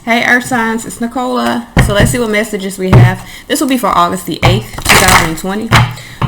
Hey Earth signs, it's Nicola. So let's see what messages we have. This will be for August the 8th, 2020.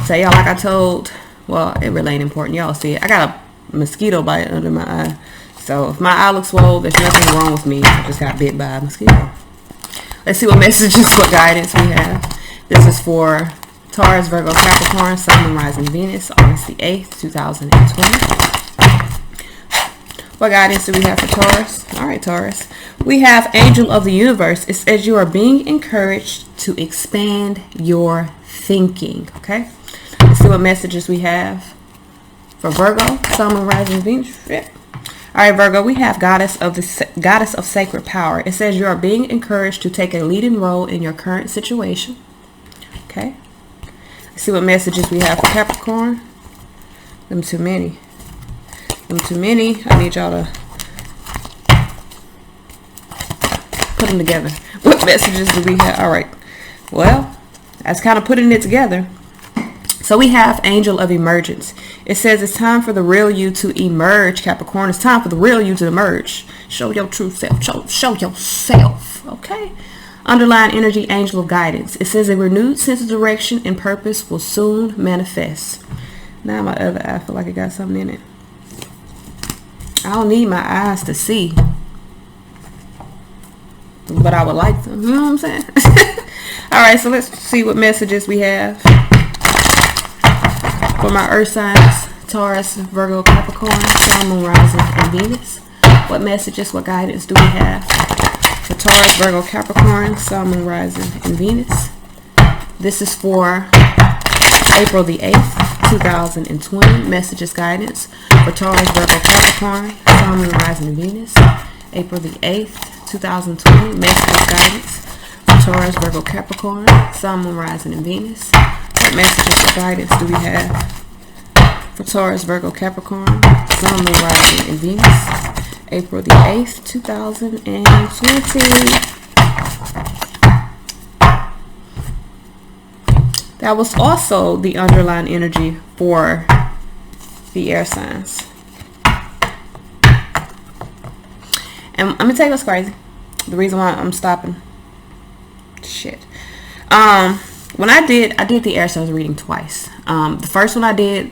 So y'all, like I told, well, it really ain't important. Y'all see it. I got a mosquito bite under my eye. So if my eye looks swole, there's nothing wrong with me. I just got bit by a mosquito. Let's see what messages, what guidance we have. This is for Taurus, Virgo, Capricorn, Sun, Moon, Rising, Venus, August the 8th, 2020. What guidance do we have for Taurus? All right, Taurus. We have Angel of the Universe. It says you are being encouraged to expand your thinking. Okay. Let's see what messages we have for Virgo, Sun, Moon, Rising, Venus. Yeah. All right, Virgo. We have Goddess of Sacred Power. It says you are being encouraged to take a leading role in your current situation. Okay. Let's see what messages we have for Capricorn. Them too many. I need y'all to put them together. What messages do we have? All right. Well, that's kind of putting it together. So we have Angel of Emergence. It says it's time for the real you to emerge, Capricorn. It's time for the real you to emerge. Show your true self. Show yourself. Okay. Underlying energy, Angel of Guidance. It says a renewed sense of direction and purpose will soon manifest. Now my other eye, I feel like it got something in it. I don't need my eyes to see, but I would like them. You know what I'm saying? All right, so let's see what messages we have for my Earth signs: Taurus, Virgo, Capricorn, Sun, Moon, Rising, and Venus. What messages, what guidance do we have for Taurus, Virgo, Capricorn, Sun, Moon, Rising, and Venus? This is for April the 8th. 2020 messages guidance for Taurus, Virgo, Capricorn, Sun, Moon, Rising, and Venus. April the 8th, 2020 messages guidance for Taurus, Virgo, Capricorn, Sun, Moon, Rising, and Venus. What messages or guidance do we have for Taurus, Virgo, Capricorn, Sun, Moon, Rising, and Venus? April the 8th, 2020. That was also the underlying energy for the air signs. And let me tell you what's crazy. The reason why I'm stopping. Shit. When I did the air signs reading twice. The first one I did,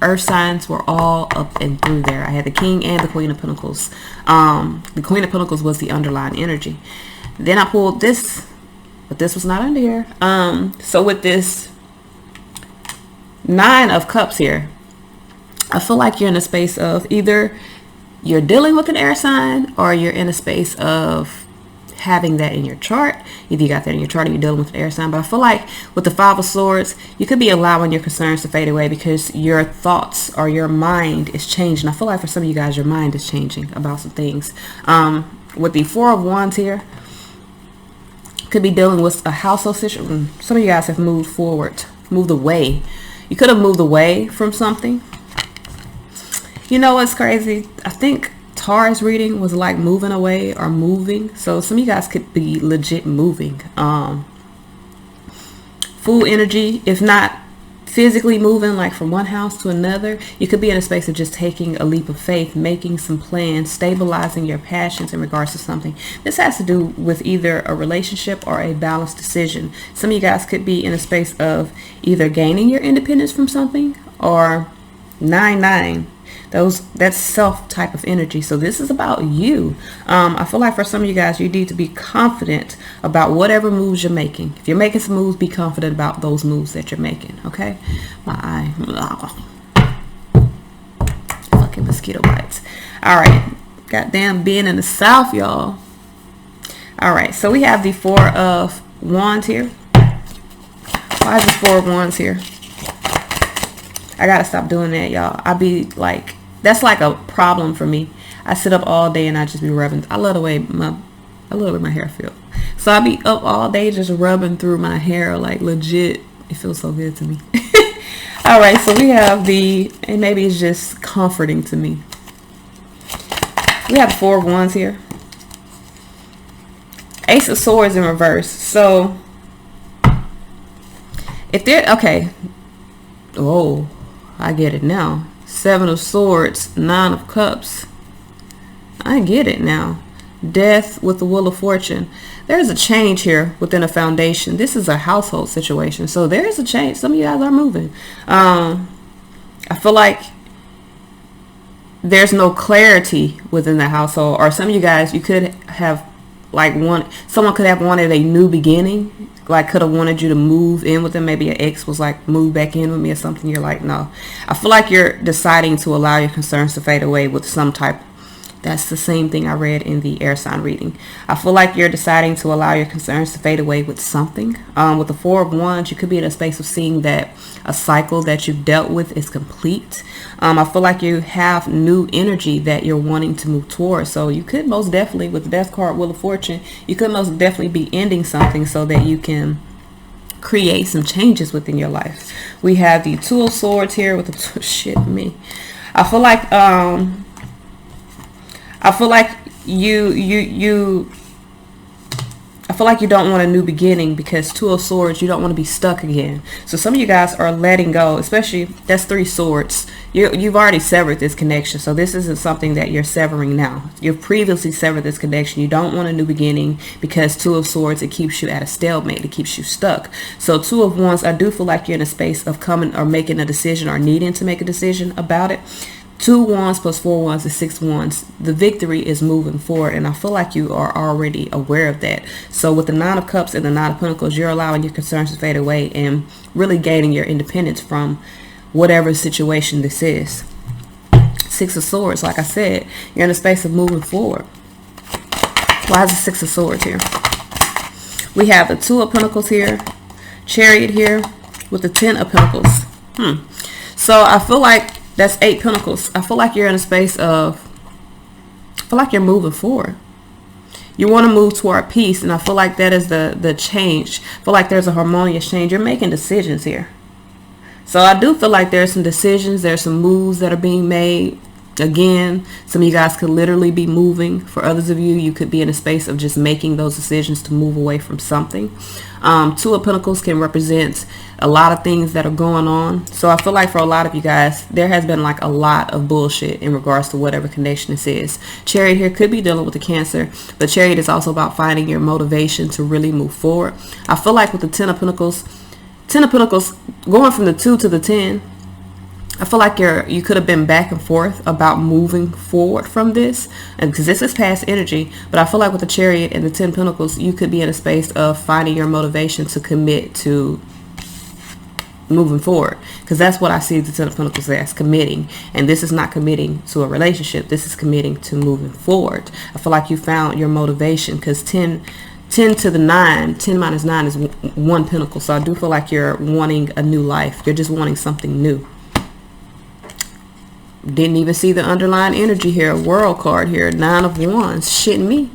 earth signs were all up and through there. I had the King and the Queen of Pentacles. The Queen of Pentacles was the underlying energy. Then I pulled this, but this was not under here. So with this 9 of Cups here, I feel like you're in a space of either you're dealing with an air sign or you're in a space of having that in your chart. Either you got that in your chart or you're dealing with an air sign. But I feel like with the 5 of Swords, you could be allowing your concerns to fade away because your thoughts or your mind is changing. I feel like for some of you guys, your mind is changing about some things. With the 4 of Wands here, could be dealing with a household situation. Some of you guys have moved away. You could have moved away from something. You know what's crazy? I think Taurus reading was like moving away or moving. So some of you guys could be legit moving. Full energy, if not physically moving like from one house to another, you could be in a space of just taking a leap of faith, making some plans, stabilizing your passions in regards to something. This has to do with either a relationship or a balanced decision. Some of you guys could be in a space of either gaining your independence from something or 9-9. That's self type of energy. So this is about you. I feel like for some of you guys, you need to be confident about whatever moves you're making. If you're making some moves, be confident about those moves that you're making. Okay. My eye. Fucking mosquito bites. All right. Goddamn being in the South, y'all. All right. So we have the 4 of Wands here. Why is the 4 of Wands here? I gotta stop doing that, y'all. I be like, that's like a problem for me. I sit up all day and I just be rubbing. I love the way my hair feels. So I be up all day just rubbing through my hair, like legit. It feels so good to me. All right, so we have and maybe it's just comforting to me. We have the 4 of Wands here. Ace of Swords in reverse. So if they're okay. Oh, I get it now. 7 of Swords, 9 of Cups. I get it now. Death with the Wheel of Fortune. There's a change here within a foundation. This is a household situation. So there is a change. Some of you guys are moving. I feel like there's no clarity within the household. Or some of you guys, you could have like someone could have wanted a new beginning. Like could have wanted you to move in with them. Maybe your ex was like, move back in with me or something. You're like, no. I feel like you're deciding to allow your concerns to fade away with some type. That's the same thing I read in the air sign reading. I feel like you're deciding to allow your concerns to fade away with something. With the Four of Wands, you could be in a space of seeing that a cycle that you've dealt with is complete. I feel like you have new energy that you're wanting to move towards. So you could most definitely, with the Death card, Wheel of Fortune, you could most definitely be ending something so that you can create some changes within your life. We have the Two of Swords here with the shit me. I feel like you don't want a new beginning because Two of Swords, you don't want to be stuck again. So some of you guys are letting go, especially that's Three Swords. You've already severed this connection. So this isn't something that you're severing now. You've previously severed this connection. You don't want a new beginning because Two of Swords, it keeps you at a stalemate. It keeps you stuck. So Two of Wands, I do feel like you're in a space of coming or making a decision or needing to make a decision about it. 2 wands plus 4 wands is 6 wands. The victory is moving forward, and I feel like you are already aware of that. So with the 9 of Cups and the 9 of Pentacles, you're allowing your concerns to fade away and really gaining your independence from whatever situation this is. 6 of Swords, like I said, you're in a space of moving forward. Why is the 6 of Swords here? We have the 2 of Pentacles here, Chariot here, with the 10 of Pentacles. So I feel like that's 8 Pentacles. I feel like you're in a space of, I feel like you're moving forward. You want to move toward peace, and I feel like that is the change. I feel like there's a harmonious change. You're making decisions here. So I do feel like there's some decisions, there's some moves that are being made. Again, some of you guys could literally be moving. For others of you, you could be in a space of just making those decisions to move away from something. 2 of Pentacles can represent a lot of things that are going on. So I feel like for a lot of you guys, there has been like a lot of bullshit in regards to whatever connection this is. Chariot here could be dealing with the Cancer, but Chariot is also about finding your motivation to really move forward. I feel like with the 10 of Pentacles going from the 2 to the 10, I feel like you could have been back and forth about moving forward from this, and because this is past energy. But I feel like with the Chariot and the 10 Pentacles, you could be in a space of finding your motivation to commit to moving forward, because that's what I see the 10 of Pentacles as, committing. And this is not committing to a relationship. This is committing to moving forward. I feel like you found your motivation, because 10 to the 9, 10 minus 9 is 1 Pentacle. So I do feel like you're wanting a new life. You're just wanting something new. Didn't even see the underlying energy here. World card here. 9 of Wands. Shitting me.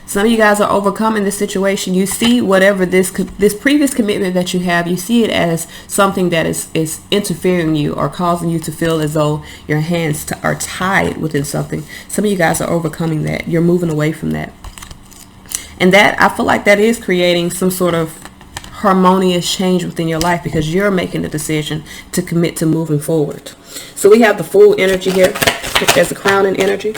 Some of you guys are overcoming this situation. You see whatever this previous commitment that you have, you see it as something that is interfering you or causing you to feel as though your hands are tied within something. Some of you guys are overcoming that. You're moving away from that. And that, I feel like that is creating some sort of harmonious change within your life, because you're making the decision to commit to moving forward. So we have the Fool energy here. There's the Crowning energy.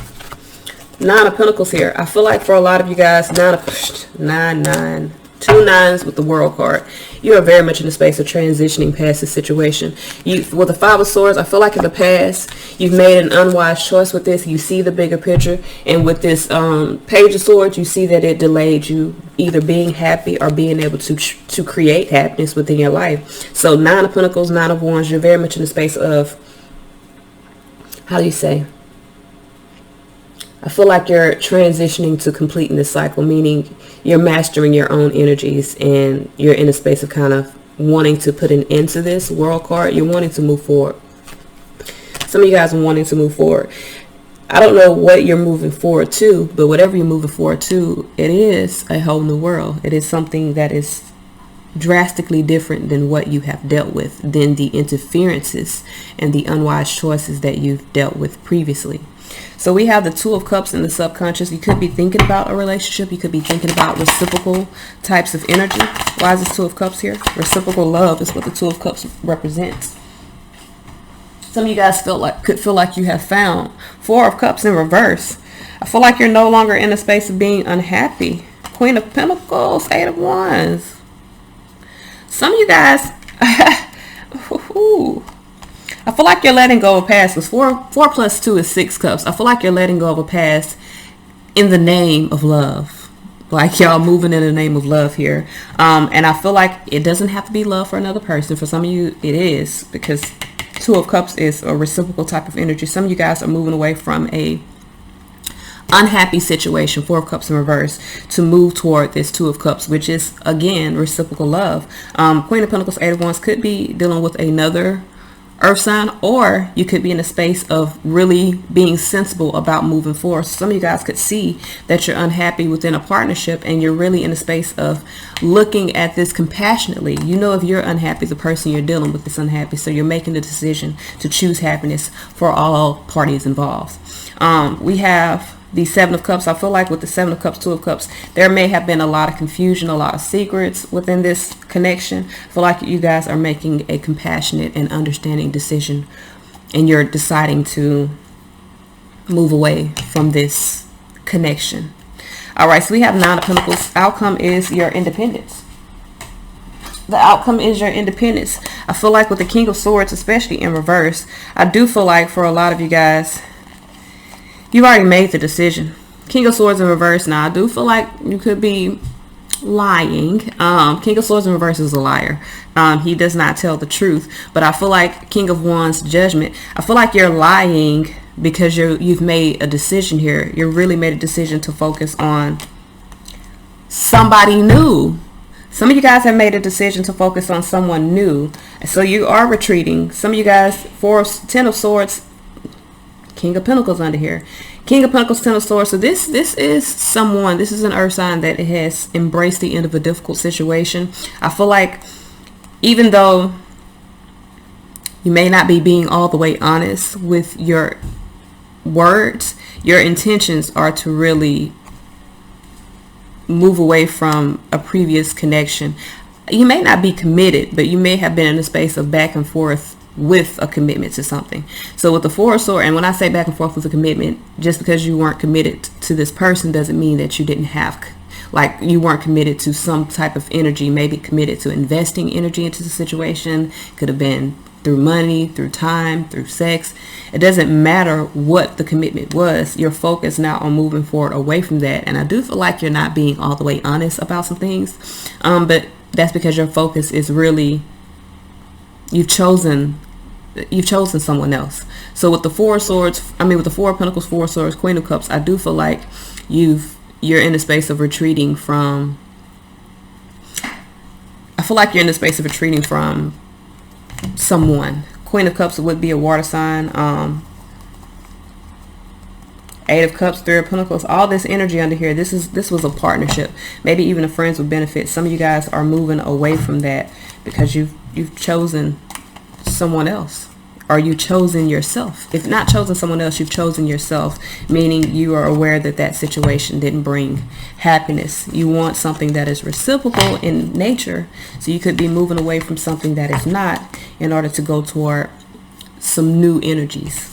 9 of Pentacles here. I feel like for a lot of you guys, 2 9s with the World card. You are very much in the space of transitioning past this situation. With the 5 of Swords, I feel like in the past, you've made an unwise choice with this. You see the bigger picture. And with this Page of Swords, you see that it delayed you either being happy or being able to create happiness within your life. So 9 of Pentacles, 9 of Wands, you're very much in the space of, how do you say? I feel like you're transitioning to completing this cycle, meaning you're mastering your own energies, and you're in a space of kind of wanting to put an end to this World card. You're wanting to move forward. Some of you guys are wanting to move forward. I don't know what you're moving forward to, but whatever you're moving forward to, it is a whole new world. It is something that is drastically different than what you have dealt with, than the interferences and the unwise choices that you've dealt with previously. So we have the 2 of Cups in the subconscious. You could be thinking about a relationship. You could be thinking about reciprocal types of energy. Why is this 2 of Cups here? Reciprocal love is what the 2 of Cups represents. Some of you guys could feel like you have found 4 of Cups in reverse. I feel like you're no longer in a space of being unhappy. Queen of Pentacles, 8 of Wands. Some of you guys, ooh, I feel like you're letting go of a past. Because 4 plus 2 is 6 cups. I feel like you're letting go of a past in the name of love. Like y'all moving in the name of love here. And I feel like it doesn't have to be love for another person. For some of you, it is. Because 2 of Cups is a reciprocal type of energy. Some of you guys are moving away from a unhappy situation, 4 of Cups in reverse, to move toward this 2 of Cups, which is, again, reciprocal love. Queen of Pentacles, 8 of Wands could be dealing with another earth sign, or you could be in a space of really being sensible about moving forward. Some of you guys could see that you're unhappy within a partnership, and you're really in a space of looking at this compassionately. You know, if you're unhappy, the person you're dealing with is unhappy, so you're making the decision to choose happiness for all parties involved. We have the 7 of Cups. I feel like with the 7 of Cups, 2 of Cups, there may have been a lot of confusion, a lot of secrets within this connection. I feel like you guys are making a compassionate and understanding decision, and you're deciding to move away from this connection. All right, so we have 9 of Pentacles. Outcome is your independence. The outcome is your independence. I feel like with the King of Swords, especially in reverse, I do feel like for a lot of you guys, you've already made the decision. King of Swords in reverse. Now, I do feel like you could be lying. King of Swords in reverse is a liar. He does not tell the truth. But I feel like King of Wands, Judgment, I feel like you're lying because you've made a decision here. You really made a decision to focus on somebody new. Some of you guys have made a decision to focus on someone new. So you are retreating. Some of you guys, 10 of Swords, King of Pentacles under here. King of Pentacles, 10 of Swords. So this is someone, this is an earth sign that has embraced the end of a difficult situation. I feel like even though you may not be being all the way honest with your words, your intentions are to really move away from a previous connection. You may not be committed, but you may have been in a space of back and forth with a commitment to something. So with the 4 of Swords, and when I say back and forth with a commitment, just because you weren't committed to this person doesn't mean that you didn't have, like you weren't committed to some type of energy, maybe committed to investing energy into the situation. Could have been through money, through time, through sex. It doesn't matter what the commitment was. You're focused now on moving forward away from that. And I do feel like you're not being all the way honest about some things. But that's because your focus is really, you've chosen someone else. So with the 4 of Swords, with the 4 of Pentacles, 4 of Swords, Queen of Cups, I do feel like you're in a space of retreating from, someone. Queen of Cups would be a water sign. 8 of Cups, 3 of Pentacles, all this energy under here, this was a partnership, maybe even a friends with benefits. Some of you guys are moving away from that because you've chosen someone else, or you've chosen yourself. If not chosen someone else, you've chosen yourself, meaning you are aware that that situation didn't bring happiness. You want something that is reciprocal in nature, so you could be moving away from something that is not in order to go toward some new energies.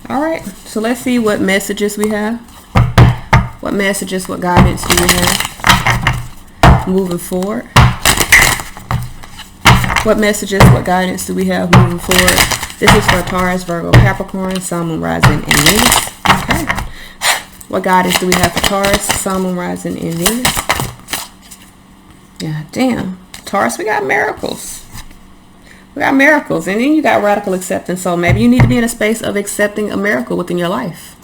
All right, so let's see what messages we have. What messages, what guidance do we have moving forward? What messages, what guidance do we have moving forward? This is for Taurus, Virgo, Capricorn, Sun, Moon, Rising, and Venus. Okay. What guidance do we have for Taurus, Sun, Moon, Rising, and Venus? Yeah, damn. Taurus, we got miracles. We got miracles, and then you got radical acceptance. So maybe you need to be in a space of accepting a miracle within your life.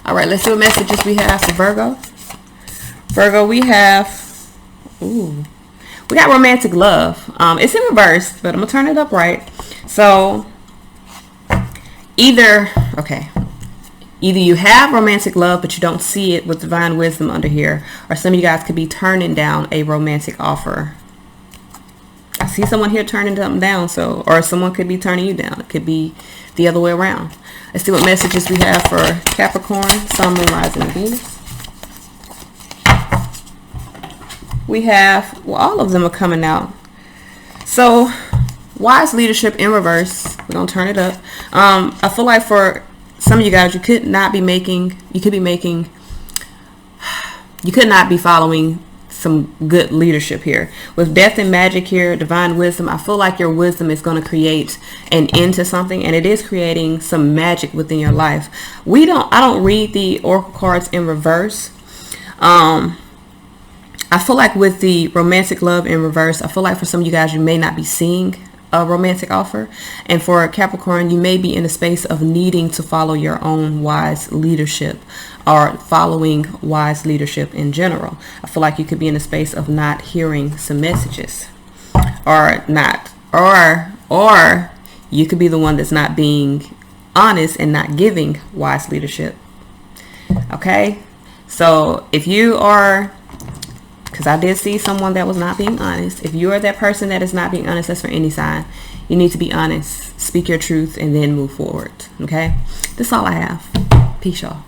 All right, let's see what messages we have for Virgo. Virgo, we have, we got romantic love. It's in reverse, but I'm gonna turn it up right. So either you have romantic love, but you don't see it with divine wisdom under here, or some of you guys could be turning down a romantic offer. I see someone here turning them down, so, or someone could be turning you down. It could be the other way around. Let's see what messages we have for Capricorn, Sun, Moon, Rising, and Venus. We have, well, all of them are coming out. So, wise leadership in reverse. We're going to turn it up. I feel like for some of you guys, you could not be following some good leadership here. With death and magic here, divine wisdom, I feel like your wisdom is going to create an end to something, and it is creating some magic within your life. I don't read the oracle cards in reverse. I feel like with the romantic love in reverse, I feel like for some of you guys, you may not be seeing a romantic offer, and for Capricorn, you may be in a space of needing to follow your own wise leadership, or following wise leadership in general. I feel like you could be in a space of not hearing some messages, or you could be the one that's not being honest and not giving wise leadership. Okay, so if you are, because I did see someone that was not being honest. If you are that person that is not being honest, that's for any sign. You need to be honest, speak your truth, and then move forward. Okay, that's all I have. Peace, y'all.